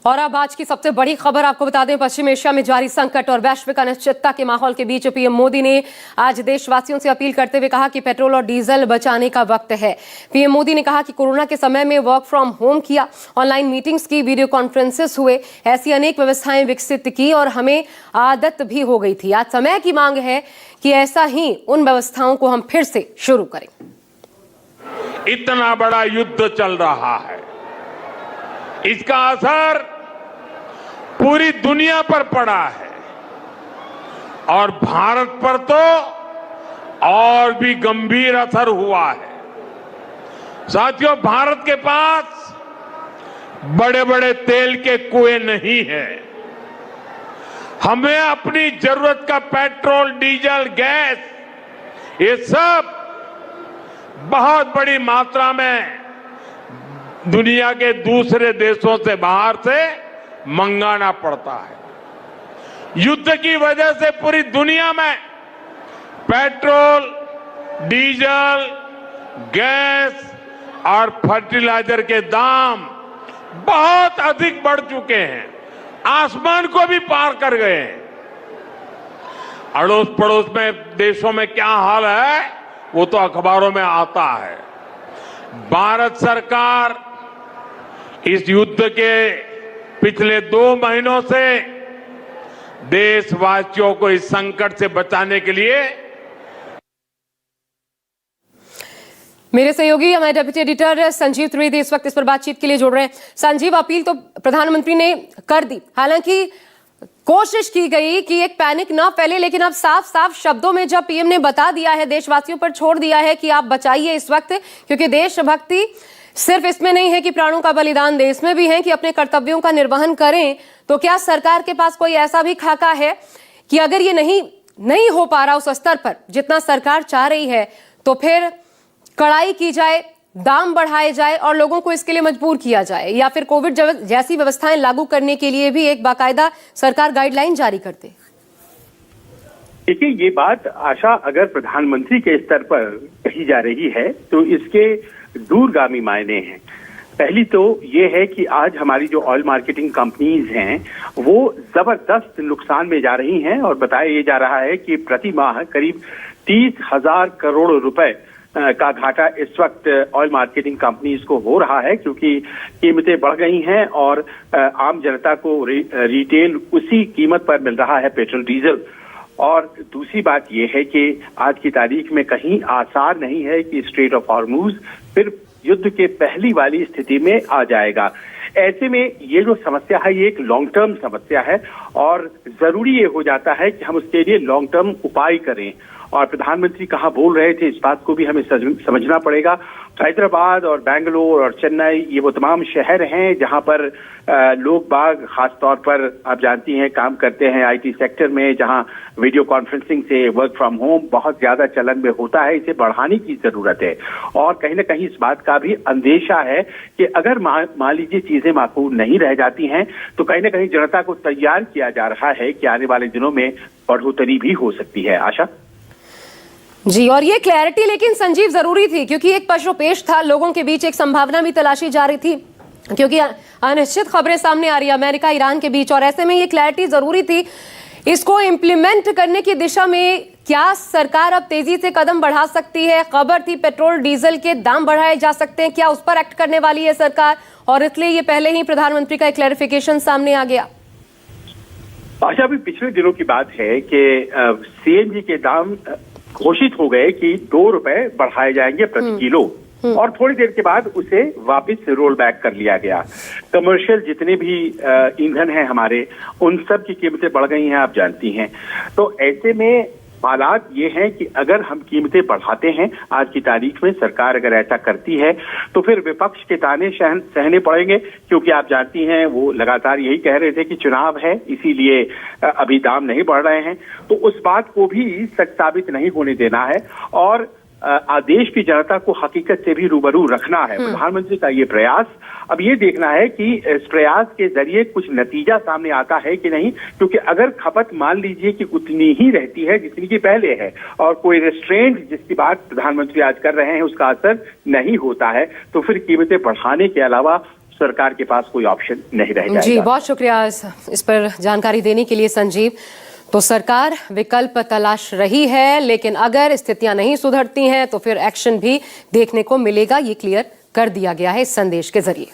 और अब आज की सबसे बड़ी खबर आपको बता दें, पश्चिम एशिया में जारी संकट और वैश्विक अनिश्चितता के माहौल के बीच पीएम मोदी ने आज देशवासियों से अपील करते हुए कहा कि पेट्रोल और डीजल बचाने का वक्त है। पीएम मोदी ने कहा कि कोरोना के समय में वर्क फ्रॉम होम किया, ऑनलाइन मीटिंग्स की, वीडियो कॉन्फ्रेंसेस हुए, ऐसी अनेक व्यवस्थाएं विकसित की और हमें आदत भी हो गई थी। आज समय की मांग है कि ऐसा ही उन व्यवस्थाओं को हम फिर से शुरू करें। इतना बड़ा युद्ध चल रहा है, इसका असर पूरी दुनिया पर पड़ा है और भारत पर तो और भी गंभीर असर हुआ है। साथियों, भारत के पास बड़े बड़े तेल के कुएं नहीं हैं। हमें अपनी जरूरत का पेट्रोल, डीजल, गैस, ये सब बहुत बड़ी मात्रा में दुनिया के दूसरे देशों से, बाहर से मंगाना पड़ता है। युद्ध की वजह से पूरी दुनिया में पेट्रोल, डीजल, गैस और फर्टिलाइजर के दाम बहुत अधिक बढ़ चुके हैं, आसमान को भी पार कर गए हैं। अड़ोस पड़ोस में देशों में क्या हाल है वो तो अखबारों में आता है। भारत सरकार इस युद्ध के पिछले 2 महीनों से देशवासियों को इस संकट से बचाने के लिए मेरे सहयोगी हमारे डेप्यूटी एडिटर संजीव त्रिवेदी इस वक्त इस पर बातचीत के लिए जुड़ रहे हैं। संजीव, अपील तो प्रधानमंत्री ने कर दी, हालांकि कोशिश की गई कि एक पैनिक ना फैले, लेकिन अब साफ साफ शब्दों में जब पीएम ने बता दिया है, देशवासियों पर छोड़ दिया है कि आप बचाइए इस वक्त, क्योंकि देशभक्ति सिर्फ इसमें नहीं है कि प्राणों का बलिदान दें, इसमें भी है कि अपने कर्तव्यों का निर्वहन करें। तो क्या सरकार के पास कोई ऐसा भी खाका है कि अगर ये नहीं हो पा रहा उस स्तर पर जितना सरकार चाह रही है, तो फिर कड़ाई की जाए, दाम बढ़ाए जाए और लोगों को इसके लिए मजबूर किया जाए, या फिर कोविड जैसी व्यवस्थाएं लागू करने के लिए भी एक बाकायदा सरकार गाइडलाइन जारी करते? देखिए, ये बात आशा अगर प्रधानमंत्री के स्तर पर कही जा रही है तो इसके दूरगामी मायने हैं। पहली तो ये है कि आज हमारी जो ऑयल मार्केटिंग कंपनीज हैं वो जबरदस्त नुकसान में जा रही हैं और बताया ये जा रहा है कि प्रति माह करीब 30,000 करोड़ रुपए का घाटा इस वक्त ऑयल मार्केटिंग कंपनीज को हो रहा है, क्योंकि कीमतें बढ़ गई हैं और आम जनता को रिटेल उसी कीमत पर मिल रहा है पेट्रोल, डीजल। और दूसरी बात यह है कि आज की तारीख में कहीं आसार नहीं है कि स्ट्रेट ऑफ हॉर्मुज फिर युद्ध के पहली वाली स्थिति में आ जाएगा। ऐसे में ये जो समस्या है ये एक लॉन्ग टर्म समस्या है और जरूरी ये हो जाता है कि हम उसके लिए लॉन्ग टर्म उपाय करें। और प्रधानमंत्री कहाँ बोल रहे थे, इस बात को भी हमें समझना पड़ेगा। हैदराबाद और बेंगलोर और चेन्नई, ये वो तमाम शहर हैं जहां पर लोग बाग खासतौर पर आप जानती हैं काम करते हैं आईटी सेक्टर में, जहां वीडियो कॉन्फ्रेंसिंग से वर्क फ्रॉम होम बहुत ज्यादा चलन में होता है। इसे बढ़ाने की जरूरत है और कहीं ना कहीं इस बात का भी अंदेशा है कि अगर मान लीजिए चीजें माकूल नहीं रह जाती हैं तो कहीं ना कहीं जनता को तैयार किया जा रहा है कि आने वाले दिनों में बढ़ोतरी भी हो सकती है। आशा जी, और ये क्लैरिटी लेकिन संजीव जरूरी थी, क्योंकि एक पशुपेश था, लोगों के बीच एक संभावना भी तलाशी जा रही थी, क्योंकि अनिश्चित खबरें सामने आ रही है अमेरिका ईरान के बीच, और ऐसे में ये क्लैरिटी जरूरी थी। इसको इम्प्लीमेंट करने की दिशा में क्या सरकार अब तेजी से कदम बढ़ा सकती है? खबर थी पेट्रोल डीजल के दाम बढ़ाए जा सकते हैं, क्या उस पर एक्ट करने वाली है सरकार? और इसलिए ये पहले ही प्रधानमंत्री का एक क्लैरिफिकेशन सामने आ गया। आशा, अभी पिछले दिनों की बात है कि सीएनजी के दाम घोषित हो गए कि 2 रुपए बढ़ाए जाएंगे प्रति किलो, और थोड़ी देर के बाद उसे वापस रोल बैक कर लिया गया। कमर्शियल जितने भी ईंधन हैं हमारे, उन सब की कीमतें बढ़ गई हैं, आप जानती हैं। तो ऐसे में हालात ये हैं कि अगर हम कीमतें बढ़ाते हैं आज की तारीख में, सरकार अगर ऐसा करती है तो फिर विपक्ष के ताने सहने पड़ेंगे, क्योंकि आप जानती हैं वो लगातार यही कह रहे थे कि चुनाव है इसीलिए अभी दाम नहीं बढ़ रहे हैं। तो उस बात को भी सच साबित नहीं होने देना है और देश की जनता को हकीकत से भी रूबरू रखना है। प्रधानमंत्री का ये प्रयास अब ये देखना है कि इस प्रयास के जरिए कुछ नतीजा सामने आता है कि नहीं, क्योंकि अगर खपत मान लीजिए कि उतनी ही रहती है जितनी की पहले है और कोई रेस्ट्रेंट जिसकी बात प्रधानमंत्री आज कर रहे हैं उसका असर नहीं होता है, तो फिर कीमतें बढ़ाने के अलावा सरकार के पास कोई ऑप्शन नहीं रह जाएगा। जी, बहुत शुक्रिया इस पर जानकारी देने के लिए संजीव। तो सरकार विकल्प तलाश रही है, लेकिन अगर स्थितियां नहीं सुधरती हैं तो फिर एक्शन भी देखने को मिलेगा, ये क्लियर कर दिया गया है इस संदेश के जरिए।